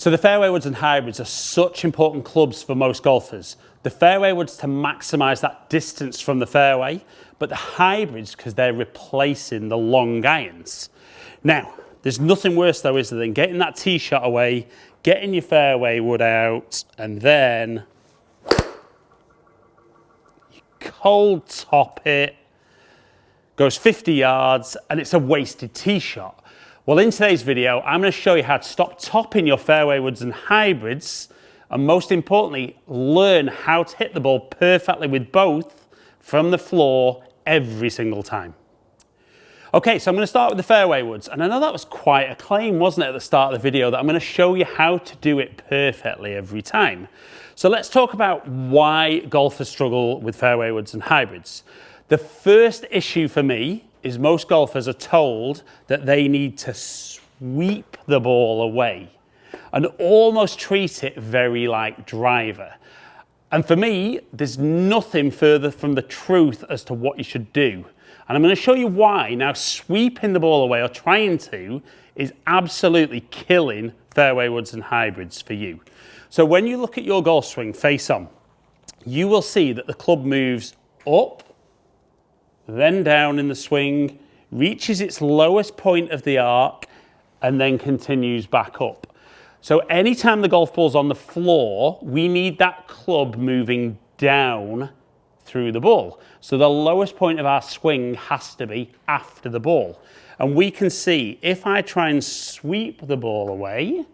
So the fairway woods and hybrids are such important clubs for most golfers. The fairway woods to maximise that distance from the fairway, but the hybrids because they're replacing the long irons. Now, there's nothing worse though, is there, than getting that tee shot away, getting your fairway wood out, and then you cold top it, goes 50 yards, and it's a wasted tee shot. Well, in today's video, I'm going to show you how to stop topping your fairway woods and hybrids, and most importantly, learn how to hit the ball perfectly with both from the floor every single time. Okay, so I'm going to start with the fairway woods, and I know that was quite a claim, wasn't it, at the start of the video, that I'm going to show you how to do it perfectly every time. So let's talk about why golfers struggle with fairway woods and hybrids. The first issue for me is most golfers are told that they need to sweep the ball away and almost treat it very like driver. And for me, there's nothing further from the truth as to what you should do. And I'm going to show you why. Now, sweeping the ball away or trying to is absolutely killing fairway woods and hybrids for you. So when you look at your golf swing face on, you will see that the club moves up, then down in the swing, reaches its lowest point of the arc, and then continues back up. So anytime the golf ball's on the floor, we need that club moving down through the ball. So the lowest point of our swing has to be after the ball. And we can see, if I try and sweep the ball away,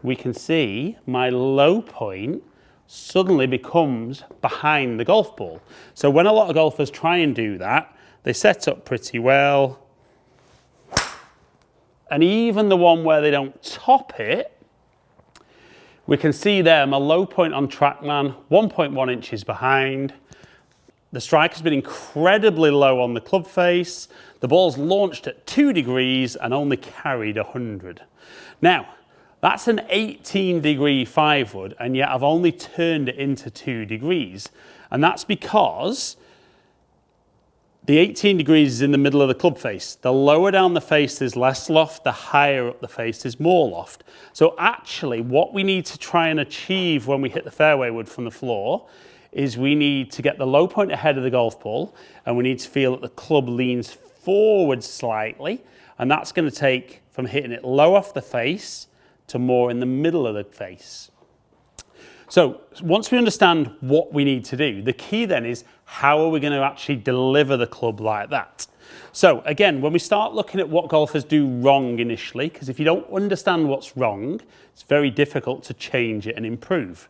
we can see my low point suddenly becomes behind the golf ball. So when a lot of golfers try and do that, they set up pretty well. And even the one where they don't top it, we can see there my low point on TrackMan, 1.1 inches behind. The strike has been incredibly low on the club face. The ball's launched at 2 degrees and only carried 100. Now, that's an 18-degree 5-wood, and yet I've only turned it into 2 degrees. And that's because the 18 degrees is in the middle of the club face. The lower down the face there's less loft, the higher up the face there's more loft. So actually, what we need to try and achieve when we hit the fairway wood from the floor is we need to get the low point ahead of the golf ball, and we need to feel that the club leans forward slightly, and that's going to take from hitting it low off the face to more in the middle of the face. So once we understand what we need to do, the key then is how are we going to actually deliver the club like that? So again, when we start looking at what golfers do wrong initially, because if you don't understand what's wrong, it's very difficult to change it and improve.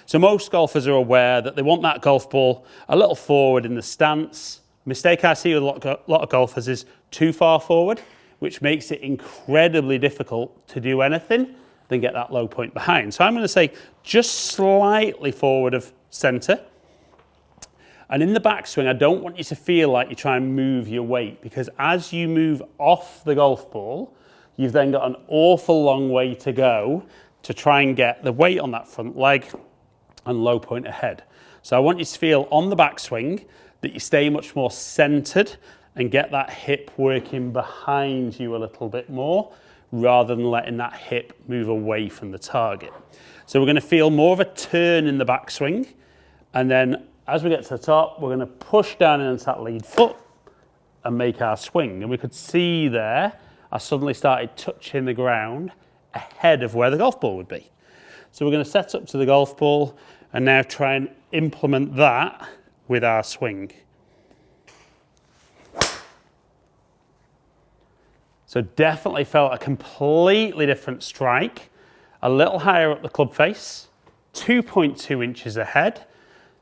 So most golfers are aware that they want that golf ball a little forward in the stance. Mistake I see with a lot of golfers is too far forward, which makes it incredibly difficult to do anything than get that low point behind. So I'm going to say just slightly forward of centre. And in the backswing, I don't want you to feel like you try and move your weight, because as you move off the golf ball, you've then got an awful long way to go to try and get the weight on that front leg and low point ahead. So I want you to feel on the backswing that you stay much more centred and get that hip working behind you a little bit more, rather than letting that hip move away from the target. So we're going to feel more of a turn in the backswing, and then as we get to the top, we're going to push down into that lead foot and make our swing. And we could see there, I suddenly started touching the ground ahead of where the golf ball would be. So we're going to set up to the golf ball and now try and implement that with our swing. So definitely felt a completely different strike, a little higher up the club face, 2.2 inches ahead.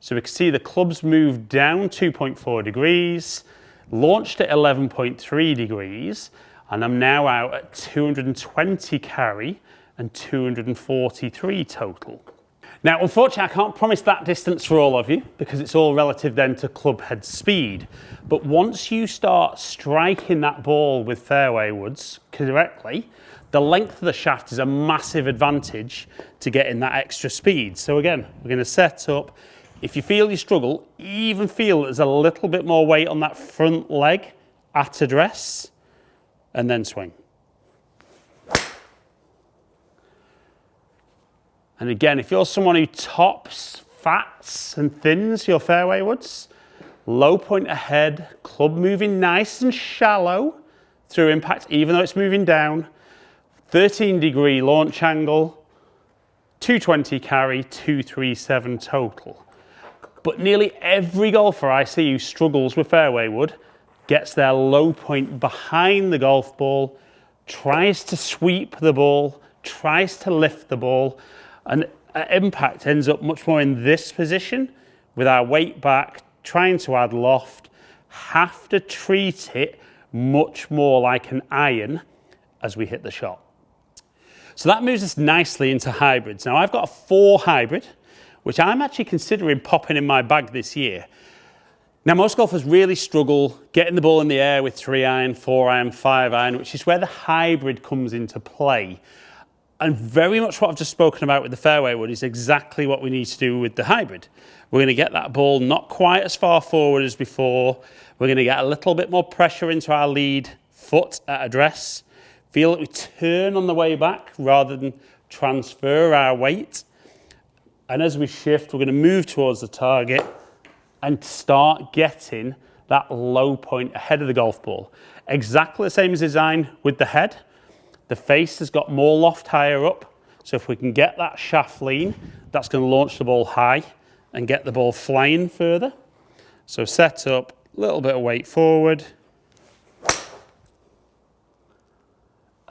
So we can see the club's moved down 2.4 degrees, launched at 11.3 degrees, and I'm now out at 220 carry and 243 total. Now, unfortunately, I can't promise that distance for all of you because it's all relative then to club head speed. But once you start striking that ball with fairway woods correctly, the length of the shaft is a massive advantage to getting that extra speed. So again, we're going to set up. If you feel you struggle, even feel there's a little bit more weight on that front leg at address, and then swing. And again, if you're someone who tops, fats and thins your fairway woods, low point ahead, club moving nice and shallow through impact, even though it's moving down, 13-degree launch angle, 220 carry, 237 total. But nearly every golfer I see who struggles with fairway wood gets their low point behind the golf ball, tries to sweep the ball, tries to lift the ball, and at impact ends up much more in this position with our weight back, trying to add loft, have to treat it much more like an iron as we hit the shot. So that moves us nicely into hybrids. Now I've got a 4 hybrid, which I'm actually considering popping in my bag this year. Now most golfers really struggle getting the ball in the air with 3-iron, 4-iron, 5-iron, which is where the hybrid comes into play. And very much what I've just spoken about with the fairway wood is exactly what we need to do with the hybrid. We're going to get that ball not quite as far forward as before. We're going to get a little bit more pressure into our lead foot at address. Feel that we turn on the way back rather than transfer our weight. And as we shift, we're going to move towards the target and start getting that low point ahead of the golf ball. Exactly the same as design with the head. The face has got more loft higher up. So if we can get that shaft lean, that's going to launch the ball high and get the ball flying further. So set up, a little bit of weight forward.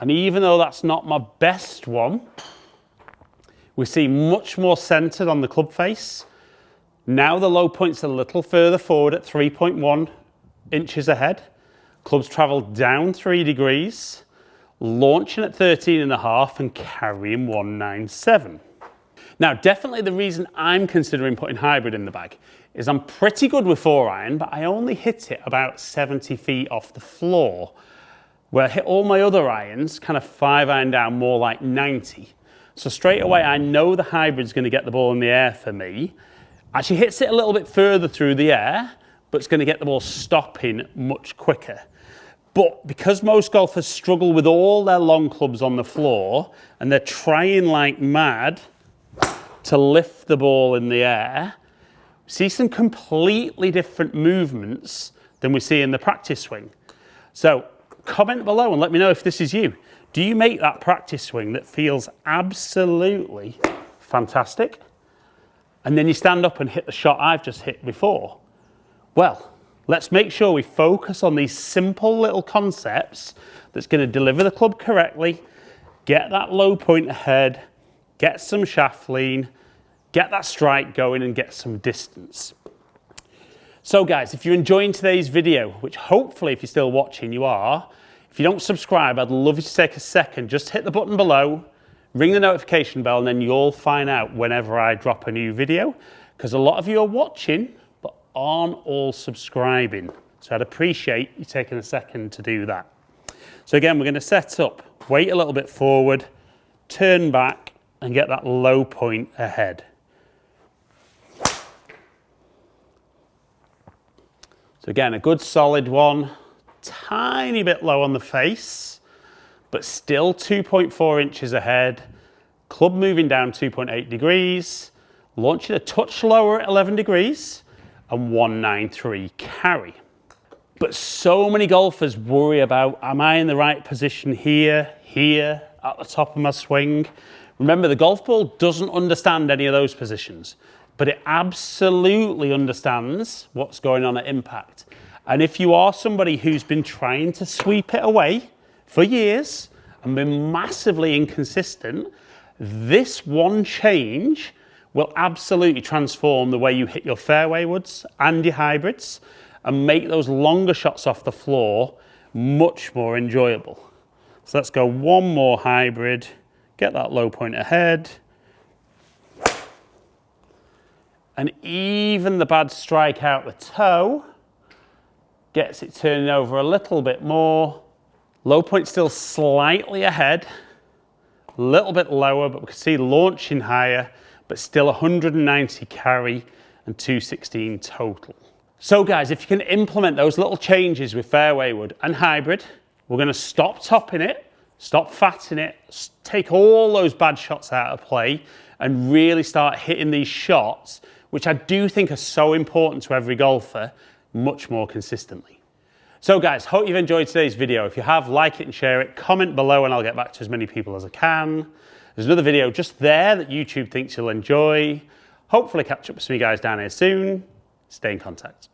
And even though that's not my best one, we see much more centered on the club face. Now the low point's a little further forward at 3.1 inches ahead. Clubs travel down 3 degrees, launching at 13.5 and carrying 197. Now, definitely the reason I'm considering putting hybrid in the bag is I'm pretty good with 4-iron, but I only hit it about 70 feet off the floor, where I hit all my other irons, kind of 5-iron down more like 90. So straight away, I know the hybrid's going to get the ball in the air for me. Actually hits it a little bit further through the air, but it's going to get the ball stopping much quicker. But because most golfers struggle with all their long clubs on the floor, and they're trying like mad to lift the ball in the air, we see some completely different movements than we see in the practice swing. So comment below and let me know if this is you. Do you make that practice swing that feels absolutely fantastic? And then you stand up and hit the shot I've just hit before? Well, let's make sure we focus on these simple little concepts that's going to deliver the club correctly, get that low point ahead, get some shaft lean, get that strike going and get some distance. So guys, if you're enjoying today's video, which hopefully if you're still watching you are, if you don't subscribe, I'd love you to take a second, just hit the button below, ring the notification bell, and then you'll find out whenever I drop a new video, because a lot of you are watching but aren't all subscribing. So I'd appreciate you taking a second to do that. So again, we're going to set up, wait a little bit forward, turn back and get that low point ahead. So again, a good solid one, tiny bit low on the face, but still 2.4 inches ahead. Club moving down 2.8 degrees, launching a touch lower at 11 degrees, and 193 carry. But so many golfers worry about, am I in the right position here, at the top of my swing? Remember, the golf ball doesn't understand any of those positions, but it absolutely understands what's going on at impact. And if you are somebody who's been trying to sweep it away for years and been massively inconsistent, this one change will absolutely transform the way you hit your fairway woods and your hybrids and make those longer shots off the floor much more enjoyable. So let's go one more hybrid, get that low point ahead. And even the bad strike out the toe gets it turning over a little bit more. Low point still slightly ahead, a little bit lower, but we can see launching higher, but still 190 carry and 216 total. So guys, if you can implement those little changes with fairway wood and hybrid, we're going to stop topping it Stop fatting it, take all those bad shots out of play and really start hitting these shots, which I do think are so important to every golfer, much more consistently. So guys, hope you've enjoyed today's video. If you have, like it and share it, comment below and I'll get back to as many people as I can. There's another video just there that YouTube thinks you'll enjoy. Hopefully catch up with some of you guys down here soon. Stay in contact.